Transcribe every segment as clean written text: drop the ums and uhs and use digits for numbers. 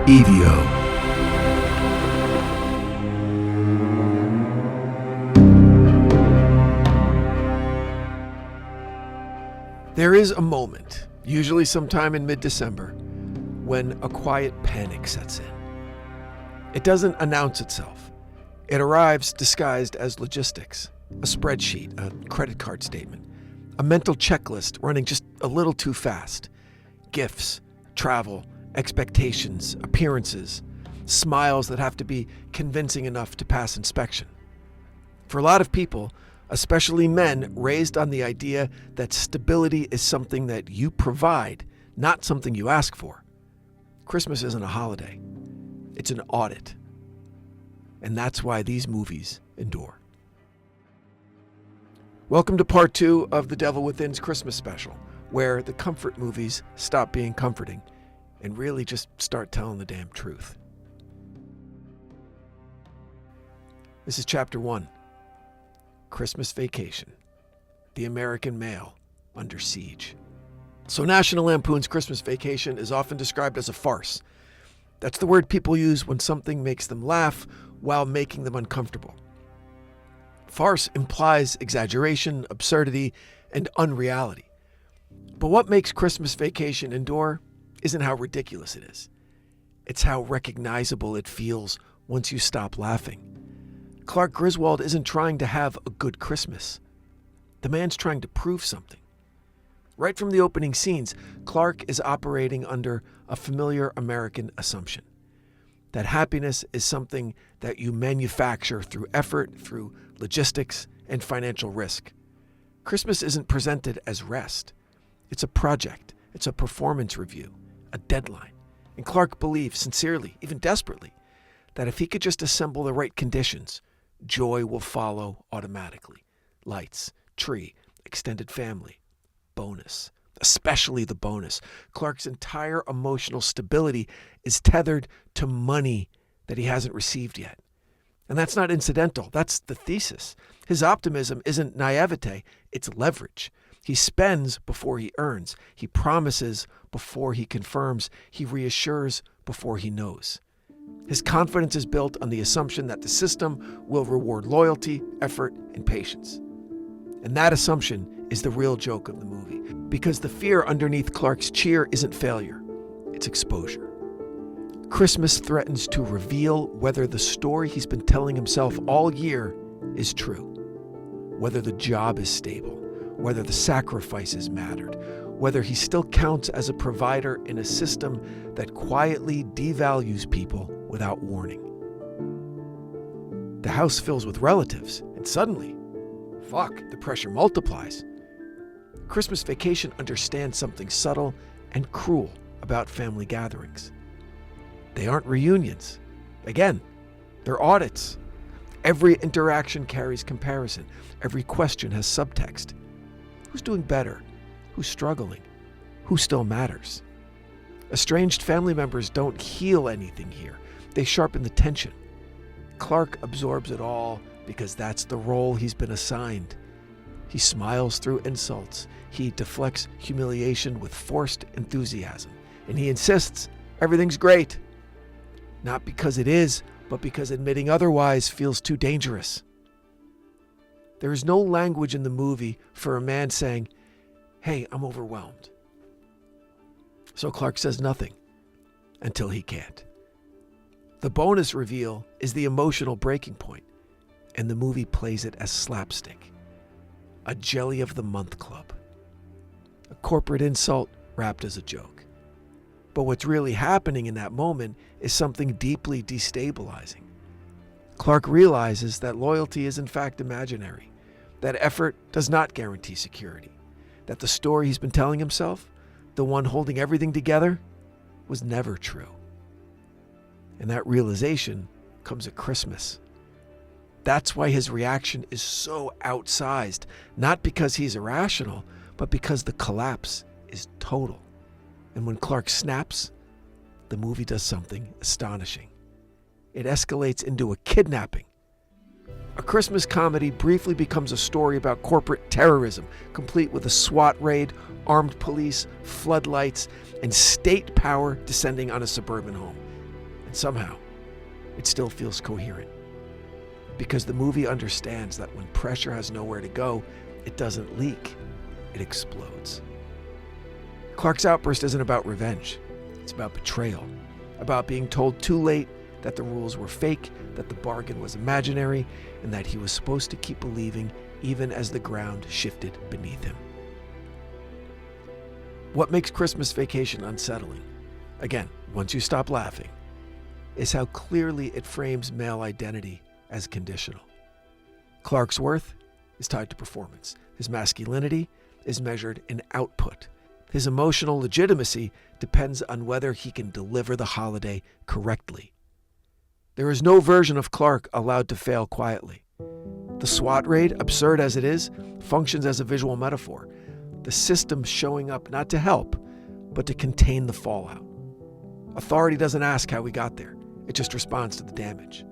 EVO. There is a moment, usually sometime in mid-December, when a quiet panic sets in. It doesn't announce itself. It arrives disguised as logistics, a spreadsheet, a credit card statement, a mental checklist running just a little too fast. Gifts, travel, expectations, appearances, smiles that have to be convincing enough to pass inspection. For a lot of people, especially men raised on the idea that stability is something that you provide, not something you ask for, Christmas isn't a holiday. It's an audit. And that's why these movies endure. Welcome to part 2 of The Devil Within's Christmas special, where the comfort movies stop being comforting and really just start telling the damn truth. This is chapter 1. Christmas Vacation. The American Male Under Siege. So National Lampoon's Christmas Vacation is often described as a farce. That's the word people use when something makes them laugh while making them uncomfortable. Farce implies exaggeration, absurdity, and unreality. But what makes Christmas Vacation endure isn't how ridiculous it is. It's how recognizable it feels once you stop laughing. Clark Griswold isn't trying to have a good Christmas. The man's trying to prove something. Right from the opening scenes, Clark is operating under a familiar American assumption. That happiness is something that you manufacture through effort, through logistics, and financial risk. Christmas isn't presented as rest. It's a project. It's a performance review, a deadline. And Clark believes sincerely, even desperately, that if he could just assemble the right conditions, joy will follow automatically. Lights, tree, extended family, bonus, especially the bonus. Clark's entire emotional stability is tethered to money that he hasn't received yet. And that's not incidental. That's the thesis. His optimism isn't naivete, it's leverage. He spends before he earns. He promises before he confirms. He reassures before he knows. His confidence is built on the assumption that the system will reward loyalty, effort, and patience. And that assumption is the real joke of the movie, because the fear underneath Clark's cheer isn't failure, it's exposure. Christmas threatens to reveal whether the story he's been telling himself all year is true, whether the job is stable, whether the sacrifices mattered, whether he still counts as a provider in a system that quietly devalues people without warning. The house fills with relatives, and suddenly, the pressure multiplies. Christmas Vacation understands something subtle and cruel about family gatherings. They aren't reunions. Again, they're audits. Every interaction carries comparison. Every question has subtext. Who's doing better? Who's struggling? Who still matters? Estranged family members don't heal anything here. They sharpen the tension. Clark absorbs it all because that's the role he's been assigned. He smiles through insults. He deflects humiliation with forced enthusiasm. And he insists everything's great. Not because it is, but because admitting otherwise feels too dangerous. There is no language in the movie for a man saying, "Hey, I'm overwhelmed." So Clark says nothing until he can't. The bonus reveal is the emotional breaking point, and the movie plays it as slapstick, a jelly of the month club, a corporate insult wrapped as a joke. But what's really happening in that moment is something deeply destabilizing. Clark realizes that loyalty is in fact imaginary, that effort does not guarantee security, that the story he's been telling himself, the one holding everything together, was never true. And that realization comes at Christmas. That's why his reaction is so outsized, not because he's irrational, but because the collapse is total. And when Clark snaps, the movie does something astonishing. It escalates into a kidnapping, A Christmas comedy briefly becomes a story about corporate terrorism, complete with a SWAT raid, armed police, floodlights, and state power descending on a suburban home. And somehow, it still feels coherent. Because the movie understands that when pressure has nowhere to go, it doesn't leak, it explodes. Clark's outburst isn't about revenge. It's about betrayal, about being told too late that the rules were fake, that the bargain was imaginary, and that he was supposed to keep believing even as the ground shifted beneath him. What makes Christmas Vacation unsettling, again, once you stop laughing, is how clearly it frames male identity as conditional. Clark's worth is tied to performance. His masculinity is measured in output. His emotional legitimacy depends on whether he can deliver the holiday correctly. There is no version of Clark allowed to fail quietly. The SWAT raid, absurd as it is, functions as a visual metaphor. The system showing up not to help, but to contain the fallout. Authority doesn't ask how we got there. It just responds to the damage.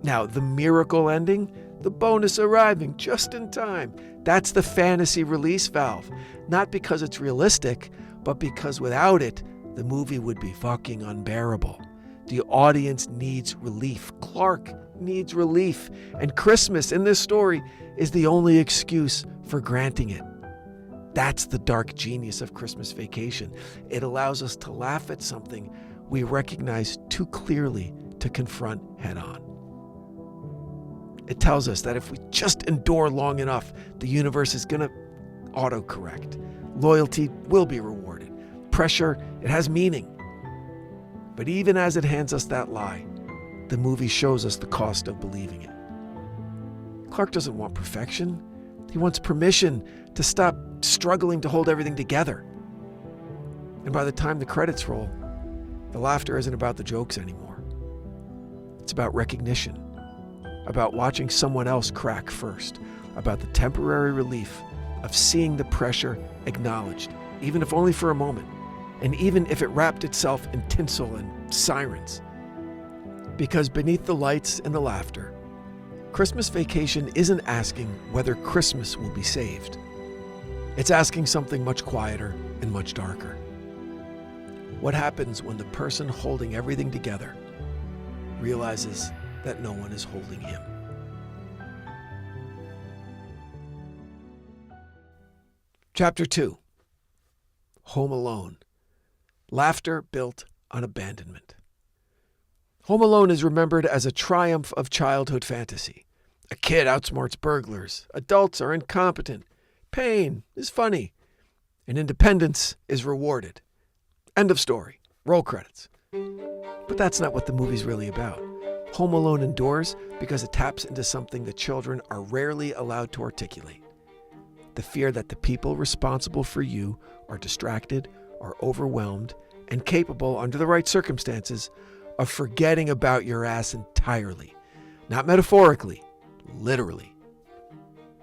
Now, the miracle ending, the bonus arriving just in time, that's the fantasy release valve. Not because it's realistic, but because without it, the movie would be fucking unbearable. The audience needs relief. Clark needs relief. And Christmas in this story is the only excuse for granting it. That's the dark genius of Christmas Vacation. It allows us to laugh at something we recognize too clearly to confront head on. It tells us that if we just endure long enough, the universe is going to autocorrect. Loyalty will be rewarded. Pressure, it has meaning. But even as it hands us that lie, the movie shows us the cost of believing it. Clark doesn't want perfection. He wants permission to stop struggling to hold everything together. And by the time the credits roll, the laughter isn't about the jokes anymore. It's about recognition, about watching someone else crack first, about the temporary relief of seeing the pressure acknowledged, even if only for a moment, and even if it wrapped itself in tinsel and sirens. Because beneath the lights and the laughter, Christmas Vacation isn't asking whether Christmas will be saved. It's asking something much quieter and much darker. What happens when the person holding everything together realizes that no one is holding him? Chapter 2. Home Alone. Laughter built on abandonment. Home Alone is remembered as a triumph of childhood fantasy. A kid outsmarts burglars. Adults are incompetent. Pain is funny. And independence is rewarded. End of story. Roll credits. But that's not what the movie's really about. Home Alone endures because it taps into something that children are rarely allowed to articulate. The fear that the people responsible for you are distracted, are overwhelmed, and capable, under the right circumstances, of forgetting about your ass entirely. Not metaphorically, literally.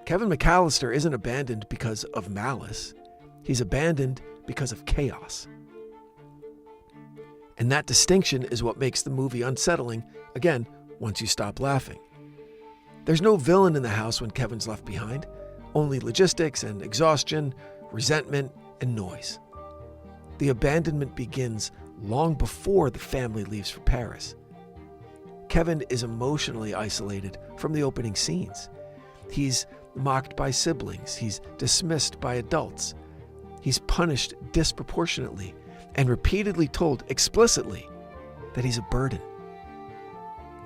Kevin McAllister isn't abandoned because of malice. He's abandoned because of chaos. And that distinction is what makes the movie unsettling, again, once you stop laughing. There's no villain in the house when Kevin's left behind, only logistics and exhaustion, resentment and noise. The abandonment begins long before the family leaves for Paris. Kevin is emotionally isolated from the opening scenes. He's mocked by siblings. He's dismissed by adults. He's punished disproportionately and repeatedly told explicitly that he's a burden.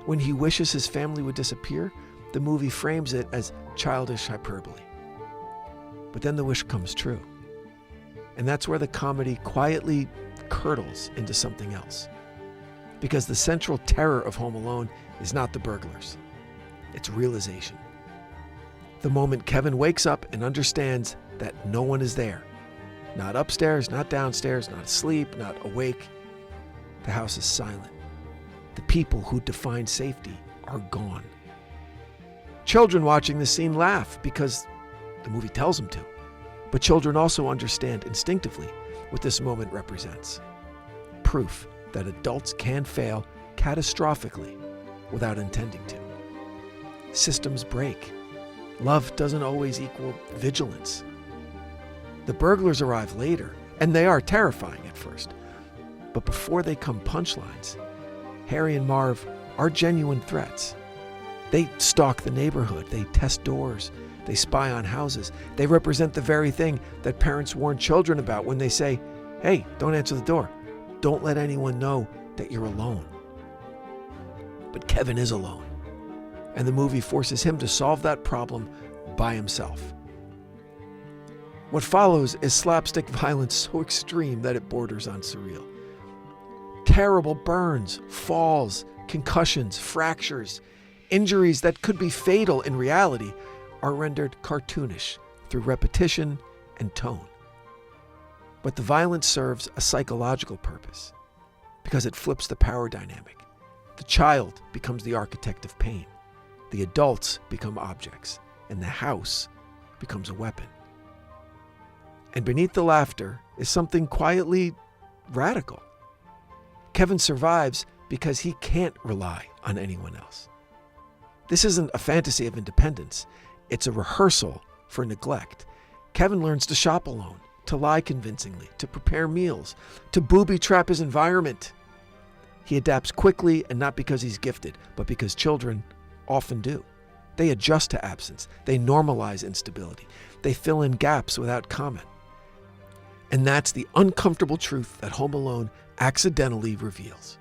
When he wishes his family would disappear, the movie frames it as childish hyperbole. But then the wish comes true. And that's where the comedy quietly curdles into something else. Because the central terror of Home Alone is not the burglars. It's realization. The moment Kevin wakes up and understands that no one is there. Not upstairs, not downstairs, not asleep, not awake. The house is silent. The people who define safety are gone. Children watching this scene laugh because the movie tells them to. But children also understand instinctively what this moment represents. Proof that adults can fail catastrophically without intending to. systems break. Love doesn't always equal vigilance. The burglars arrive later, and they are terrifying at first. But before they come punchlines, Harry and Marv are genuine threats. They stalk the neighborhood, they test doors, they spy on houses. They represent the very thing that parents warn children about when they say, "Hey, don't answer the door. Don't let anyone know that you're alone." But Kevin is alone, and the movie forces him to solve that problem by himself. What follows is slapstick violence so extreme that it borders on surreal. Terrible burns, falls, concussions, fractures, injuries that could be fatal in reality are rendered cartoonish through repetition and tone. But the violence serves a psychological purpose because it flips the power dynamic. The child becomes the architect of pain. The adults become objects, and the house becomes a weapon. And beneath the laughter is something quietly radical. Kevin survives because he can't rely on anyone else. This isn't a fantasy of independence. It's a rehearsal for neglect. Kevin learns to shop alone, to lie convincingly, to prepare meals, to booby-trap his environment. He adapts quickly, and not because he's gifted, but because children often do. They adjust to absence. They normalize instability. They fill in gaps without comment. And that's the uncomfortable truth that Home Alone accidentally reveals.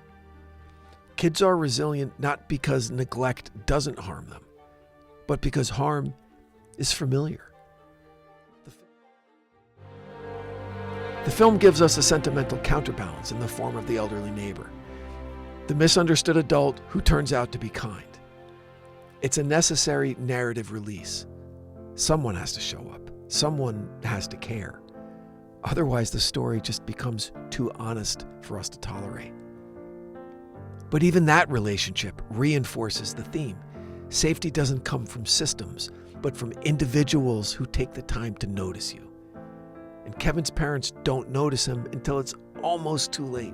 Kids are resilient not because neglect doesn't harm them, but because harm is familiar. The film gives us a sentimental counterbalance in the form of the elderly neighbor, the misunderstood adult who turns out to be kind. It's a necessary narrative release. Someone has to show up. Someone has to care. Otherwise, the story just becomes too honest for us to tolerate. But even that relationship reinforces the theme. Safety doesn't come from systems, but from individuals who take the time to notice you. And Kevin's parents don't notice him until it's almost too late.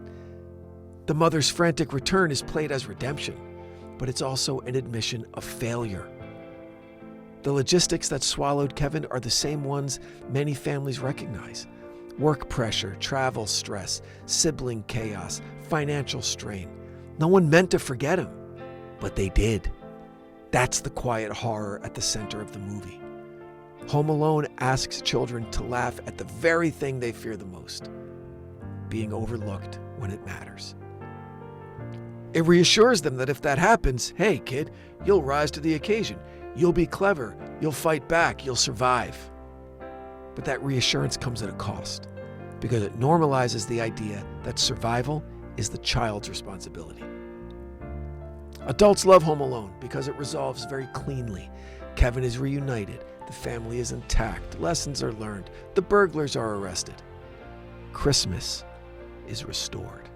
The mother's frantic return is played as redemption, but it's also an admission of failure. The logistics that swallowed Kevin are the same ones many families recognize. Work pressure, travel stress, sibling chaos, financial strain. No one meant to forget him, but they did. That's the quiet horror at the center of the movie. Home Alone asks children to laugh at the very thing they fear the most, being overlooked when it matters. It reassures them that if that happens, hey kid, you'll rise to the occasion. You'll be clever. You'll fight back. You'll survive. But that reassurance comes at a cost, because it normalizes the idea that survival is the child's responsibility. Adults love Home Alone because it resolves very cleanly. Kevin is reunited. The family is intact. Lessons are learned. The burglars are arrested. Christmas is restored.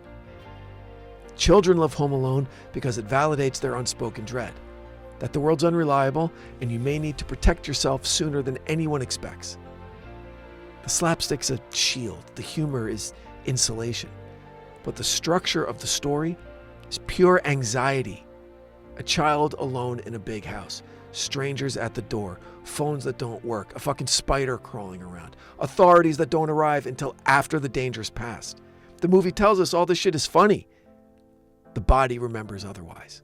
Children love Home Alone because it validates their unspoken dread, that the world's unreliable and you may need to protect yourself sooner than anyone expects. The slapstick's a shield. The humor is insulation. But the structure of the story is pure anxiety. A child alone in a big house. Strangers at the door. Phones that don't work. A fucking spider crawling around. Authorities that don't arrive until after the danger's passed. The movie tells us all this shit is funny. The body remembers otherwise.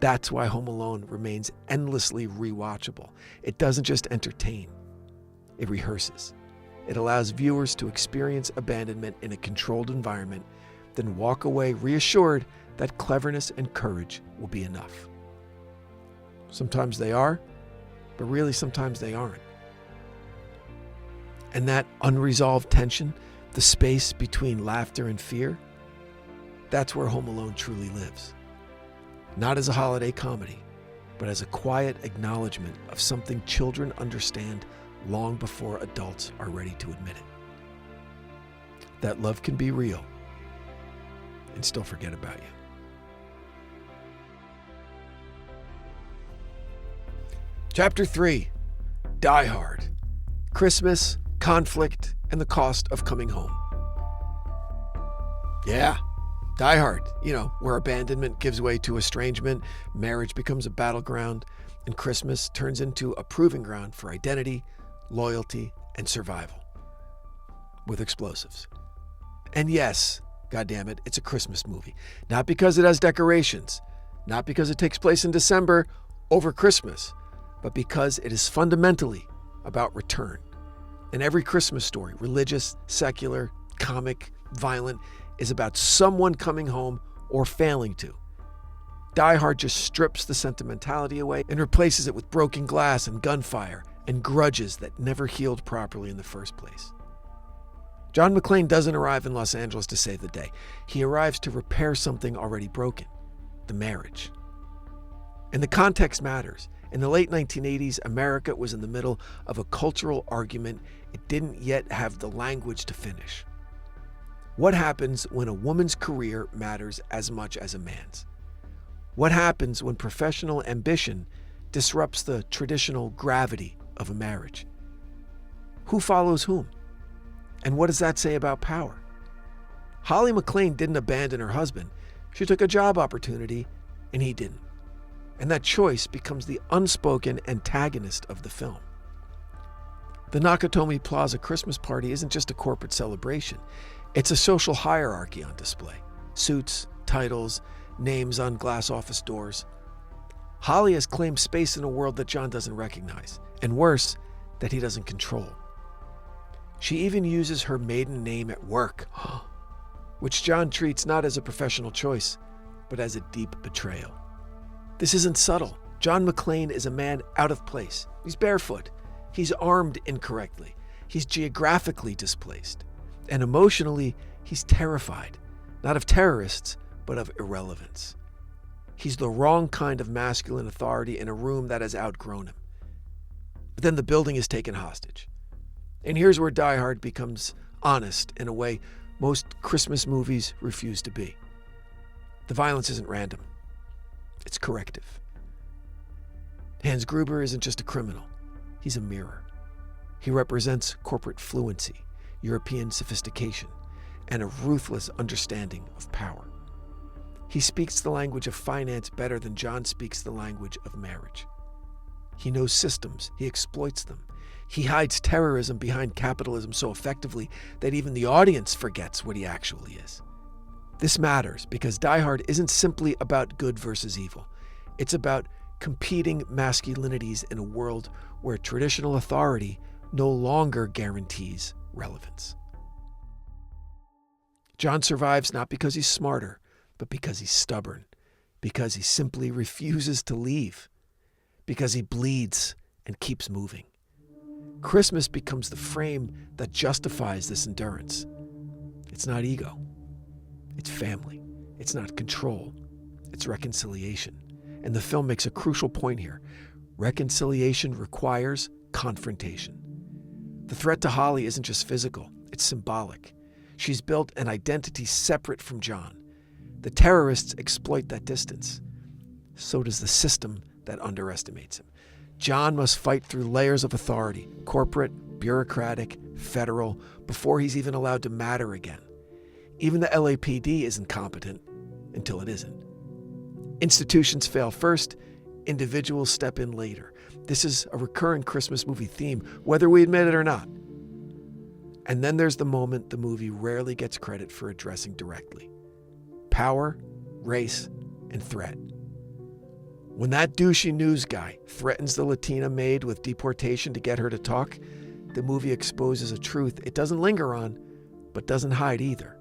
That's why Home Alone remains endlessly rewatchable. It doesn't just entertain. It rehearses. It allows viewers to experience abandonment in a controlled environment, then walk away reassured that cleverness and courage will be enough. Sometimes they are, but really sometimes they aren't. And that unresolved tension, the space between laughter and fear, that's where Home Alone truly lives. Not as a holiday comedy, but as a quiet acknowledgement of something children understand long before adults are ready to admit it. That love can be real and still forget about you. Chapter 3, Die Hard. Christmas, conflict, and the cost of coming home. Yeah, Die Hard, where abandonment gives way to estrangement, marriage becomes a battleground, and Christmas turns into a proving ground for identity, loyalty, and survival. With explosives. And yes, goddammit, it's a Christmas movie. Not because it has decorations, not because it takes place in December over Christmas, but because it is fundamentally about return. And every Christmas story, religious, secular, comic, violent, is about someone coming home or failing to. Die Hard just strips the sentimentality away and replaces it with broken glass and gunfire and grudges that never healed properly in the first place. John McClane doesn't arrive in Los Angeles to save the day. He arrives to repair something already broken, the marriage. And the context matters. In the late 1980s, America was in the middle of a cultural argument it didn't yet have the language to finish. What happens when a woman's career matters as much as a man's? What happens when professional ambition disrupts the traditional gravity of a marriage? Who follows whom? And what does that say about power? Holly McClane didn't abandon her husband. She took a job opportunity, and he didn't. And that choice becomes the unspoken antagonist of the film. The Nakatomi Plaza Christmas party isn't just a corporate celebration. It's a social hierarchy on display. Suits, titles, names on glass office doors. Holly has claimed space in a world that John doesn't recognize, and worse, that he doesn't control. She even uses her maiden name at work, which John treats not as a professional choice, but as a deep betrayal. This isn't subtle. John McClane is a man out of place. He's barefoot. He's armed incorrectly. He's geographically displaced. And emotionally, he's terrified, not of terrorists, but of irrelevance. He's the wrong kind of masculine authority in a room that has outgrown him. But then the building is taken hostage. And here's where Die Hard becomes honest in a way most Christmas movies refuse to be. The violence isn't random. It's corrective. Hans Gruber isn't just a criminal. He's a mirror. He represents corporate fluency, European sophistication, and a ruthless understanding of power. He speaks the language of finance better than John speaks the language of marriage. He knows systems. He exploits them. He hides terrorism behind capitalism so effectively that even the audience forgets what he actually is. This matters because Die Hard isn't simply about good versus evil. It's about competing masculinities in a world where traditional authority no longer guarantees relevance. John survives not because he's smarter, but because he's stubborn, because he simply refuses to leave, because he bleeds and keeps moving. Christmas becomes the frame that justifies this endurance. It's not ego. It's family. It's not control. It's reconciliation. And the film makes a crucial point here. Reconciliation requires confrontation. The threat to Holly isn't just physical. It's symbolic. She's built an identity separate from John. The terrorists exploit that distance. So does the system that underestimates him. John must fight through layers of authority, corporate, bureaucratic, federal, before he's even allowed to matter again. Even the LAPD isn't competent until it isn't. Institutions fail first, individuals step in later. This is a recurrent Christmas movie theme, whether we admit it or not. And then there's the moment the movie rarely gets credit for addressing directly. Power, race, and threat. When that douchey news guy threatens the Latina maid with deportation to get her to talk, the movie exposes a truth it doesn't linger on, but doesn't hide either.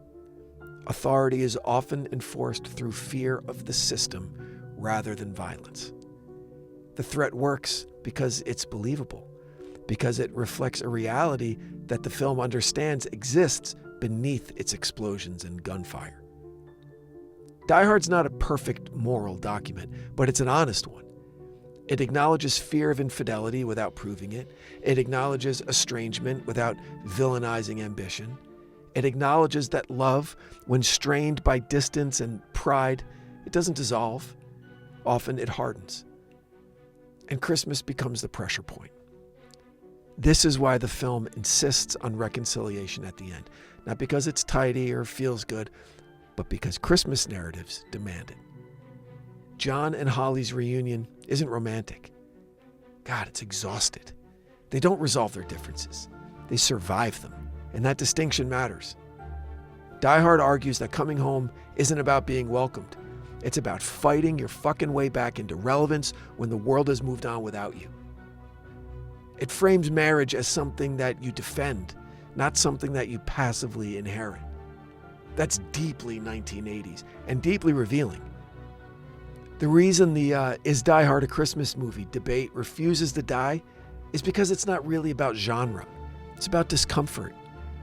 Authority is often enforced through fear of the system rather than violence. The threat works because it's believable, because it reflects a reality that the film understands exists beneath its explosions and gunfire. Die Hard's not a perfect moral document, but it's an honest one. It acknowledges fear of infidelity without proving it. It acknowledges estrangement without villainizing ambition. It acknowledges that love, when strained by distance and pride, it doesn't dissolve. Often it hardens. And Christmas becomes the pressure point. This is why the film insists on reconciliation at the end. Not because it's tidy or feels good, but because Christmas narratives demand it. John and Holly's reunion isn't romantic. God, it's exhausted. They don't resolve their differences. They survive them, and that distinction matters. Die Hard argues that coming home isn't about being welcomed. It's about fighting your fucking way back into relevance when the world has moved on without you. It frames marriage as something that you defend, not something that you passively inherit. That's deeply 1980s and deeply revealing. The reason the Is Die Hard a Christmas movie debate refuses to die is because it's not really about genre. It's about discomfort,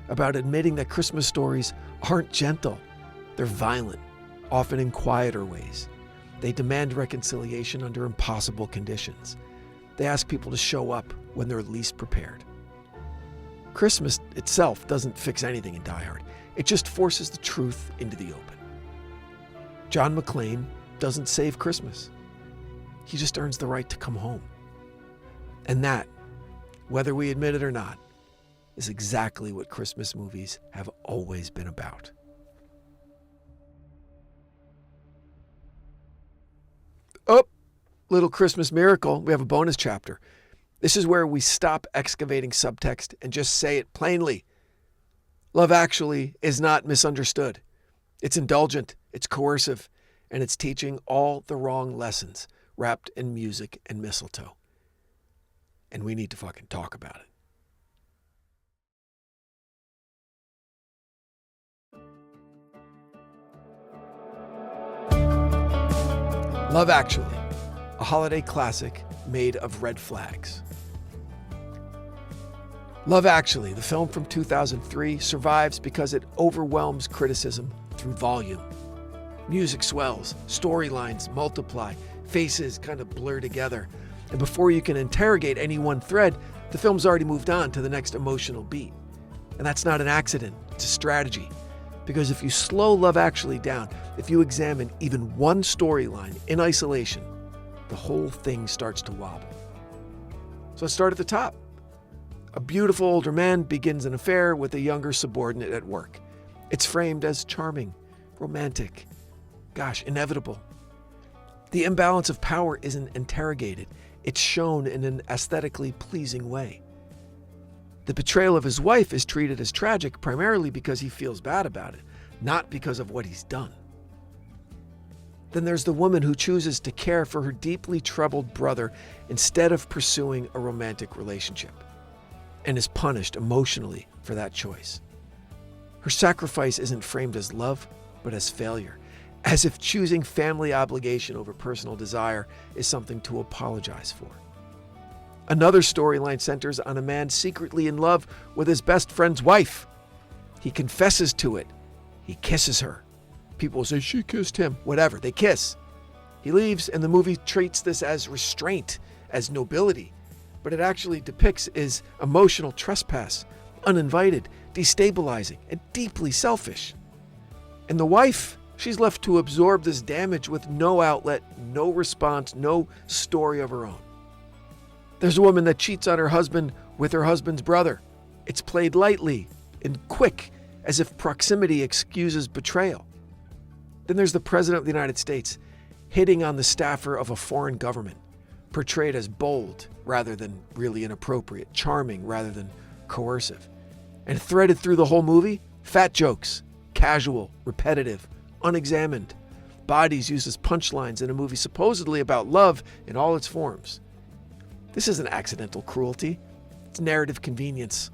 about admitting that Christmas stories aren't gentle. They're violent, often in quieter ways. They demand reconciliation under impossible conditions. They ask people to show up when they're least prepared. Christmas itself doesn't fix anything in Die Hard. It just forces the truth into the open. John McClane doesn't save Christmas. He just earns the right to come home. And that, whether we admit it or not, is exactly what Christmas movies have always been about. Oh, little Christmas miracle. We have a bonus chapter. This is where we stop excavating subtext and just say it plainly. Love Actually is not misunderstood. It's indulgent, it's coercive, and it's teaching all the wrong lessons wrapped in music and mistletoe. And we need to fucking talk about it. Love Actually, a holiday classic made of red flags. Love Actually, the film from 2003, survives because it overwhelms criticism through volume. Music swells, storylines multiply, faces kind of blur together, and before you can interrogate any one thread, the film's already moved on to the next emotional beat. And that's not an accident, it's a strategy. Because if you slow Love Actually down, if you examine even one storyline in isolation, the whole thing starts to wobble. So let's start at the top. A beautiful older man begins an affair with a younger subordinate at work. It's framed as charming, romantic, inevitable. The imbalance of power isn't interrogated. It's shown in an aesthetically pleasing way. The betrayal of his wife is treated as tragic primarily because he feels bad about it, not because of what he's done. Then there's the woman who chooses to care for her deeply troubled brother instead of pursuing a romantic relationship, and is punished emotionally for that choice. Her sacrifice isn't framed as love, but as failure, as if choosing family obligation over personal desire is something to apologize for. Another storyline centers on a man secretly in love with his best friend's wife. He confesses to it. He kisses her. People say, she kissed him. Whatever, they kiss. He leaves, and the movie treats this as restraint, as nobility. But it actually depicts his emotional trespass, uninvited, destabilizing, and deeply selfish. And the wife, she's left to absorb this damage with no outlet, no response, no story of her own. There's a woman that cheats on her husband with her husband's brother. It's played lightly and quick, as if proximity excuses betrayal. Then there's the President of the United States hitting on the staffer of a foreign government, portrayed as bold rather than really inappropriate, charming rather than coercive. And threaded through the whole movie, fat jokes, casual, repetitive, unexamined. Bodies used as punchlines in a movie supposedly about love in all its forms. This isn't accidental cruelty, it's narrative convenience.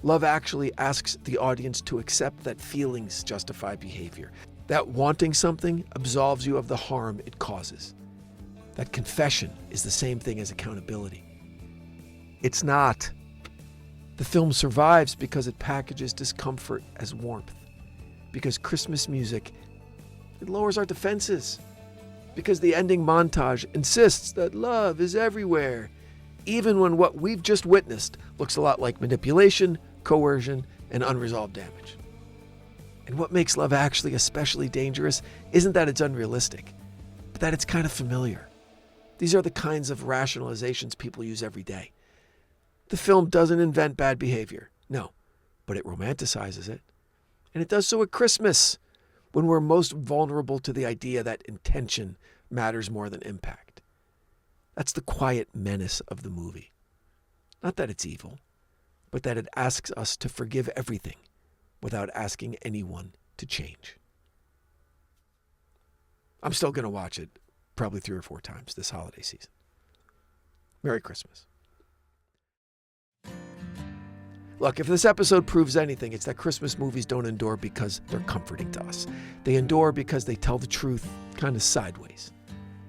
Love Actually asks the audience to accept that feelings justify behavior, that wanting something absolves you of the harm it causes, that confession is the same thing as accountability. It's not. The film survives because it packages discomfort as warmth, because Christmas music, it lowers our defenses, because the ending montage insists that love is everywhere, even when what we've just witnessed looks a lot like manipulation, coercion, and unresolved damage. And what makes Love Actually especially dangerous isn't that it's unrealistic, but that it's kind of familiar. These are the kinds of rationalizations people use every day. The film doesn't invent bad behavior, no, but it romanticizes it. And it does so at Christmas, when we're most vulnerable to the idea that intention matters more than impact. That's the quiet menace of the movie. Not that it's evil, but that it asks us to forgive everything without asking anyone to change. I'm still going to watch it probably 3 or 4 times this holiday season. Merry Christmas. Look, if this episode proves anything, it's that Christmas movies don't endure because they're comforting to us. They endure because they tell the truth kind of sideways.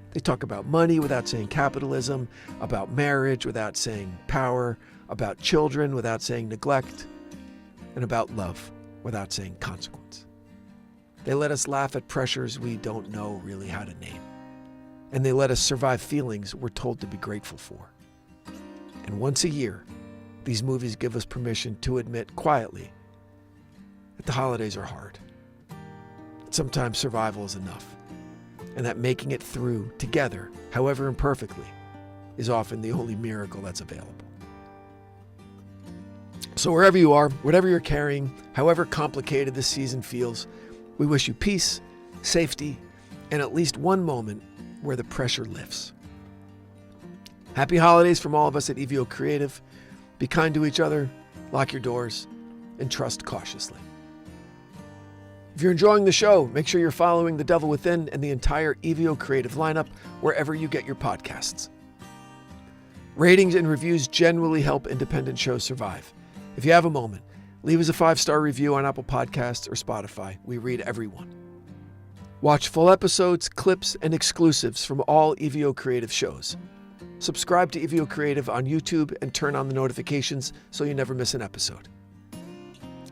They talk about money without saying capitalism, about marriage without saying power, about children without saying neglect, and about love without saying consequence. They let us laugh at pressures we don't know really how to name. And they let us survive feelings we're told to be grateful for. And once a year, these movies give us permission to admit quietly that the holidays are hard. That sometimes survival is enough. And that making it through together, however imperfectly, is often the only miracle that's available. So wherever you are, whatever you're carrying, however complicated this season feels, we wish you peace, safety, and at least one moment where the pressure lifts. Happy holidays from all of us at EVO Creative. Be kind to each other, lock your doors, and trust cautiously. If you're enjoying the show, make sure you're following The Devil Within and the entire EVO Creative lineup wherever you get your podcasts. Ratings and reviews generally help independent shows survive. If you have a moment, leave us a 5-star review on Apple Podcasts or Spotify. We read every one. Watch full episodes, clips, and exclusives from all EVO Creative shows. Subscribe to EVO Creative on YouTube and turn on the notifications so you never miss an episode.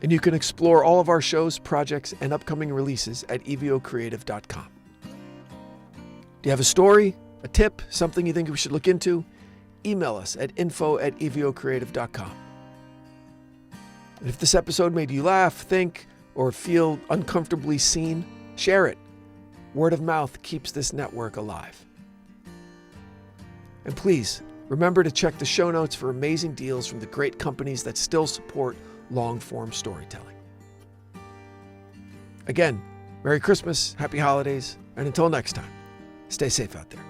And you can explore all of our shows, projects, and upcoming releases at evocreative.com. Do you have a story, a tip, something you think we should look into? Email us at info@evocreative.com. And if this episode made you laugh, think, or feel uncomfortably seen, share it. Word of mouth keeps this network alive. And please, remember to check the show notes for amazing deals from the great companies that still support long-form storytelling. Again, Merry Christmas, Happy Holidays, and until next time, stay safe out there.